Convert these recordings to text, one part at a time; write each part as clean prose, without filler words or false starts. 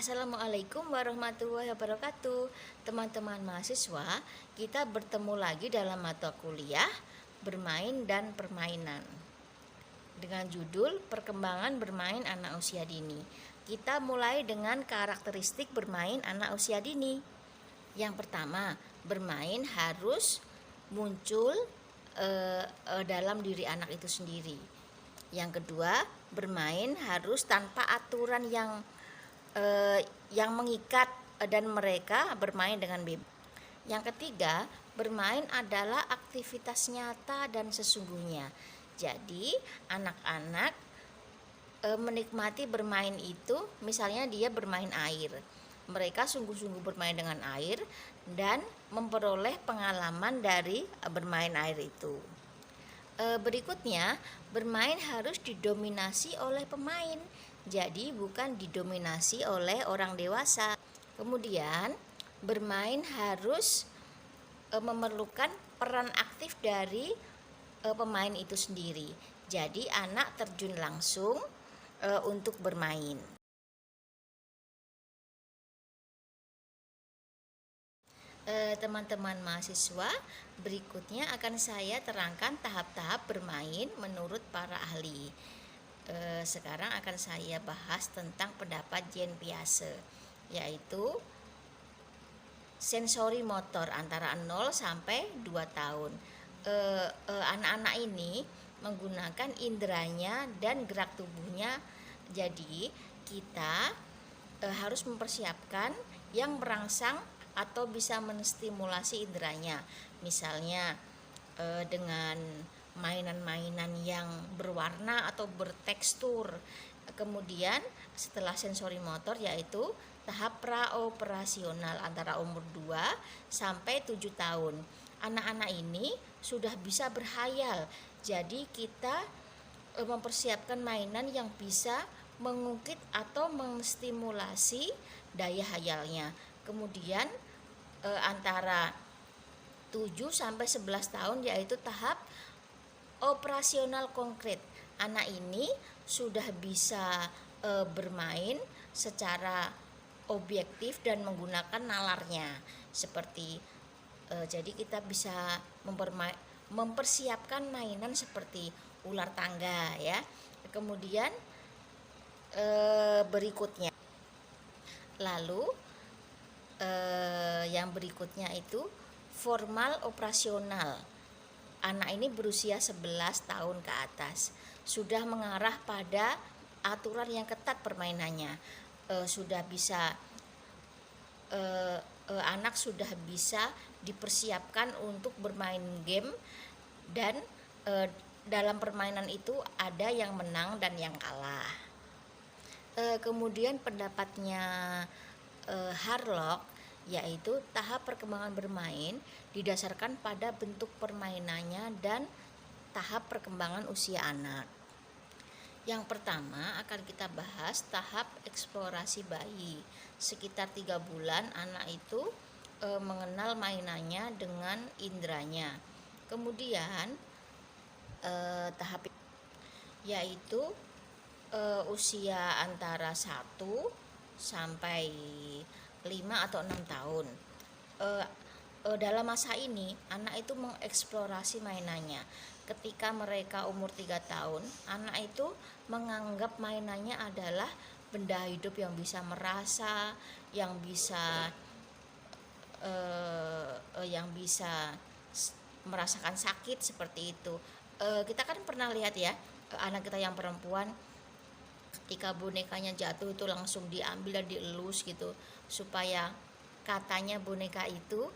Assalamualaikum warahmatullahi wabarakatuh. Teman-teman mahasiswa, kita bertemu lagi dalam mata kuliah bermain dan permainan dengan judul Perkembangan Bermain Anak Usia Dini. Kita mulai dengan karakteristik bermain anak usia dini. Yang pertama, bermain harus muncul dalam diri anak itu sendiri. Yang kedua, bermain harus tanpa aturan yang mengikat dan mereka bermain dengan bebas. Yang ketiga, bermain adalah aktivitas nyata dan sesungguhnya. Jadi, anak-anak menikmati bermain itu, misalnya dia bermain air. Mereka sungguh-sungguh bermain dengan air dan memperoleh pengalaman dari bermain air itu. Berikutnya, bermain harus didominasi oleh pemain, jadi bukan didominasi oleh orang dewasa. Kemudian, bermain harus memerlukan peran aktif dari pemain itu sendiri. Jadi anak terjun langsung untuk bermain. Teman-teman mahasiswa, berikutnya akan saya terangkan tahap-tahap bermain menurut para ahli. Sekarang akan saya bahas tentang pendapat Jean Piaget, yaitu sensori motor antara 0 sampai 2 tahun. Anak-anak ini menggunakan inderanya dan gerak tubuhnya. Jadi kita harus mempersiapkan yang merangsang atau bisa menstimulasi inderanya, misalnya dengan mainan-mainan yang berwarna atau bertekstur. Kemudian setelah sensori motor yaitu tahap praoperasional antara umur 2 sampai 7 tahun. Anak-anak ini sudah bisa berhayal. Jadi kita mempersiapkan mainan yang bisa mengungkit atau menstimulasi daya hayalnya. Kemudian antara 7 sampai 11 tahun yaitu tahap operasional konkret. Anak ini sudah bisa bermain secara objektif dan menggunakan nalarnya. Seperti jadi kita bisa mempersiapkan mainan seperti ular tangga ya. Kemudian berikutnya yang berikutnya itu formal operasional. Anak ini berusia 11 tahun ke atas, sudah mengarah pada aturan yang ketat permainannya. Anak sudah bisa dipersiapkan untuk bermain game dan dalam permainan itu ada yang menang dan yang kalah. Kemudian pendapatnya Harlock, yaitu tahap perkembangan bermain didasarkan pada bentuk permainannya dan tahap perkembangan usia anak. Yang pertama akan kita bahas tahap eksplorasi bayi. Sekitar 3 bulan anak itu mengenal mainannya dengan inderanya. Kemudian tahap yaitu usia antara 1 sampai 5 atau 6 tahun. Dalam masa ini anak itu mengeksplorasi mainannya. Ketika mereka umur 3 tahun, anak itu menganggap mainannya adalah benda hidup yang bisa merasa, yang bisa merasakan sakit seperti itu. Kita kan pernah lihat ya, anak kita yang perempuan ketika bonekanya jatuh itu langsung diambil dan dielus gitu, supaya katanya boneka itu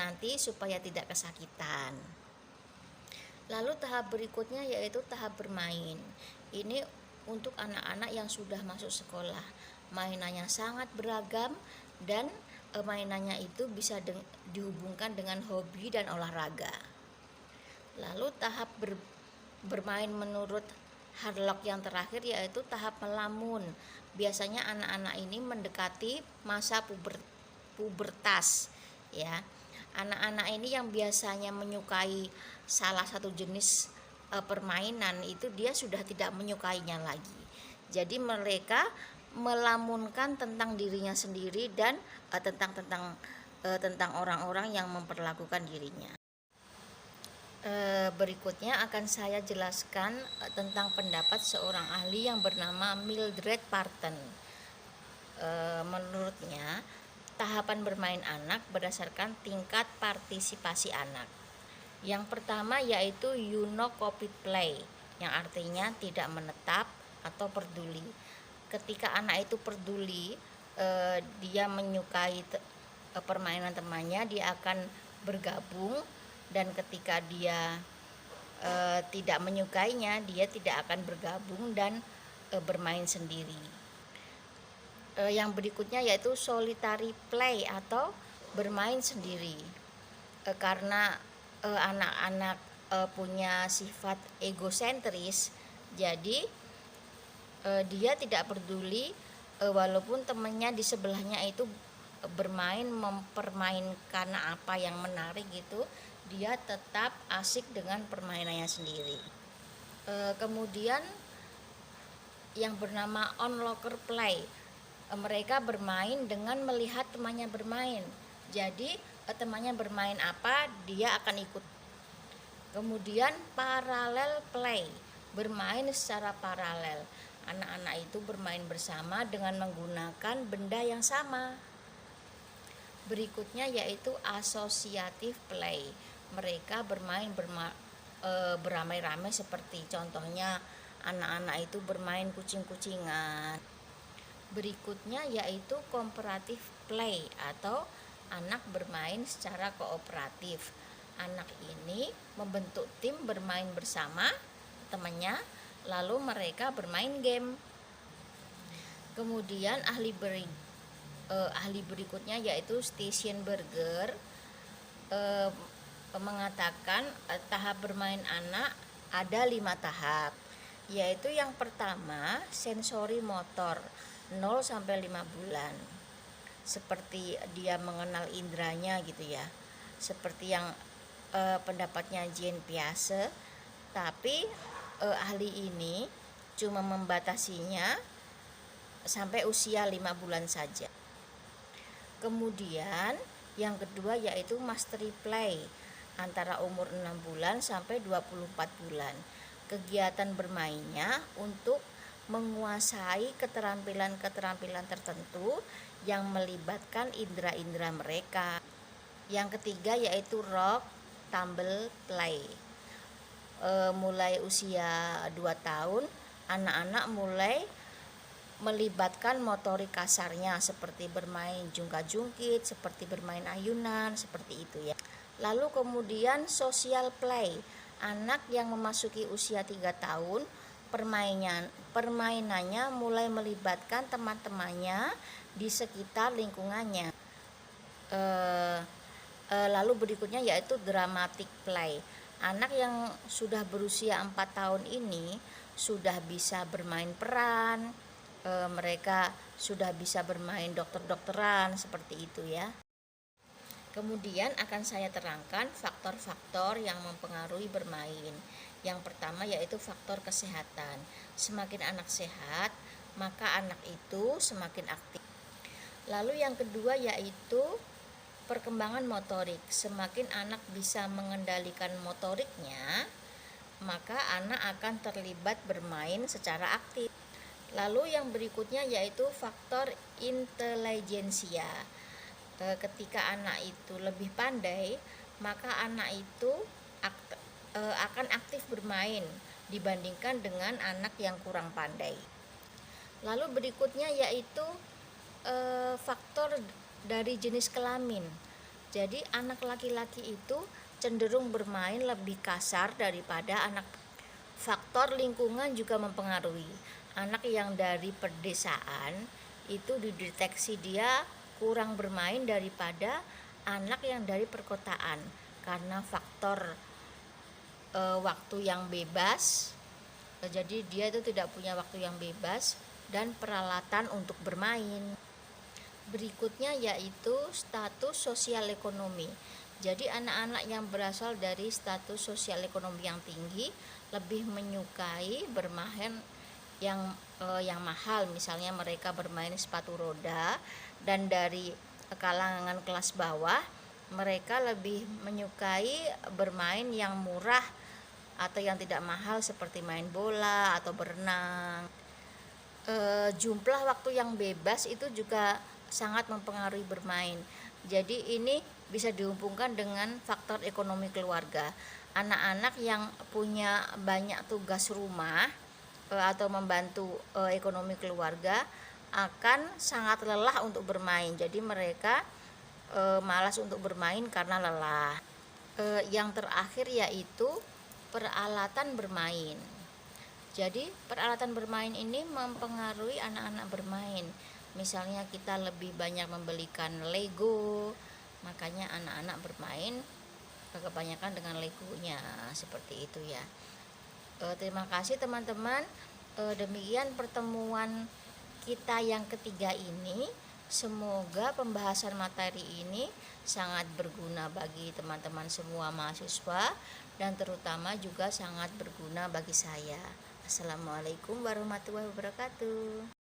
nanti supaya tidak kesakitan. Lalu tahap berikutnya yaitu tahap bermain. Ini untuk anak-anak yang sudah masuk sekolah. Mainannya sangat beragam dan mainannya itu bisa dihubungkan dengan hobi dan olahraga. Lalu tahap bermain menurut Harlock yang terakhir yaitu tahap melamun. Biasanya anak-anak ini mendekati masa pubertas ya. Anak-anak ini yang biasanya menyukai salah satu jenis permainan itu dia sudah tidak menyukainya lagi. Jadi mereka melamunkan tentang dirinya sendiri dan tentang orang-orang yang memperlakukan dirinya. Berikutnya akan saya jelaskan tentang pendapat seorang ahli yang bernama Mildred Parton. Menurutnya, tahapan bermain anak berdasarkan tingkat partisipasi anak. Yang pertama yaitu unocopy play, yang artinya tidak menetap atau peduli. Ketika anak itu peduli, dia menyukai permainan temannya, dia akan bergabung, dan ketika dia tidak menyukainya, dia tidak akan bergabung dan bermain sendiri. Yang berikutnya yaitu solitary play atau bermain sendiri. Karena anak-anak punya sifat egosentris, jadi dia tidak peduli walaupun temannya di sebelahnya itu bermain mempermainkan apa yang menarik gitu, dia tetap asik dengan permainannya sendiri. Kemudian yang bernama onlooker play, mereka bermain dengan melihat temannya bermain. Jadi temannya bermain apa, dia akan ikut. Kemudian parallel play, bermain secara paralel. Anak-anak itu bermain bersama dengan menggunakan benda yang sama. Berikutnya yaitu associative play. Mereka bermain beramai-ramai, seperti contohnya anak-anak itu bermain kucing-kucingan. Berikutnya yaitu cooperative play atau anak bermain secara kooperatif. Anak ini membentuk tim bermain bersama temannya, lalu mereka bermain game. Kemudian ahli berikutnya yaitu Steisenberger mengatakan tahap bermain anak ada 5 tahap, yaitu yang pertama sensori motor 0 sampai 5 bulan, seperti dia mengenal indranya gitu ya, seperti yang pendapatnya Jean Piaget. Tapi ahli ini cuma membatasinya sampai usia 5 bulan saja. Kemudian yang kedua yaitu mastery play, antara umur 6 bulan sampai 24 bulan. Kegiatan bermainnya untuk menguasai keterampilan-keterampilan tertentu yang melibatkan indera-indera mereka. Yang ketiga yaitu rock tumble play. Mulai usia 2 tahun, anak-anak mulai melibatkan motorik kasarnya, seperti bermain jungkat-jungkit, seperti bermain ayunan, seperti itu ya. Lalu kemudian social play, anak yang memasuki usia 3 tahun, permainannya mulai melibatkan teman-temannya di sekitar lingkungannya. Lalu berikutnya yaitu dramatic play. Anak yang sudah berusia 4 tahun ini sudah bisa bermain peran, mereka sudah bisa bermain dokter-dokteran, seperti itu ya. Kemudian akan saya terangkan faktor-faktor yang mempengaruhi bermain. Yang pertama yaitu faktor kesehatan. Semakin anak sehat, maka anak itu semakin aktif. Lalu yang kedua yaitu perkembangan motorik. Semakin anak bisa mengendalikan motoriknya, maka anak akan terlibat bermain secara aktif. Lalu yang berikutnya yaitu faktor intelijensia. Ketika anak itu lebih pandai, maka anak itu akan aktif bermain dibandingkan dengan anak yang kurang pandai. Lalu berikutnya yaitu faktor dari jenis kelamin. Jadi anak laki-laki itu cenderung bermain lebih kasar daripada anak. Faktor lingkungan juga mempengaruhi. Anak yang dari pedesaan itu dideteksi dia kurang bermain daripada anak yang dari perkotaan, karena faktor waktu yang bebas. Jadi dia itu tidak punya waktu yang bebas dan peralatan untuk bermain. Berikutnya yaitu status sosial ekonomi. Jadi anak-anak yang berasal dari status sosial ekonomi yang tinggi lebih menyukai bermain yang mahal, misalnya mereka bermain sepatu roda, dan dari kalangan kelas bawah mereka lebih menyukai bermain yang murah atau yang tidak mahal seperti main bola atau berenang. Jumlah waktu yang bebas itu juga sangat mempengaruhi bermain. Jadi ini bisa dihubungkan dengan faktor ekonomi keluarga. Anak-anak yang punya banyak tugas rumah atau membantu ekonomi keluarga akan sangat lelah untuk bermain. Jadi mereka malas untuk bermain karena lelah. Yang terakhir yaitu peralatan bermain. Jadi peralatan bermain ini mempengaruhi anak-anak bermain. Misalnya kita lebih banyak membelikan Lego, makanya anak-anak bermain kebanyakan dengan Legonya, seperti itu ya. Terima kasih teman-teman. Demikian pertemuan kita yang ketiga ini. Semoga pembahasan materi ini sangat berguna bagi teman-teman semua mahasiswa, dan terutama juga sangat berguna bagi saya. Assalamualaikum warahmatullahi wabarakatuh.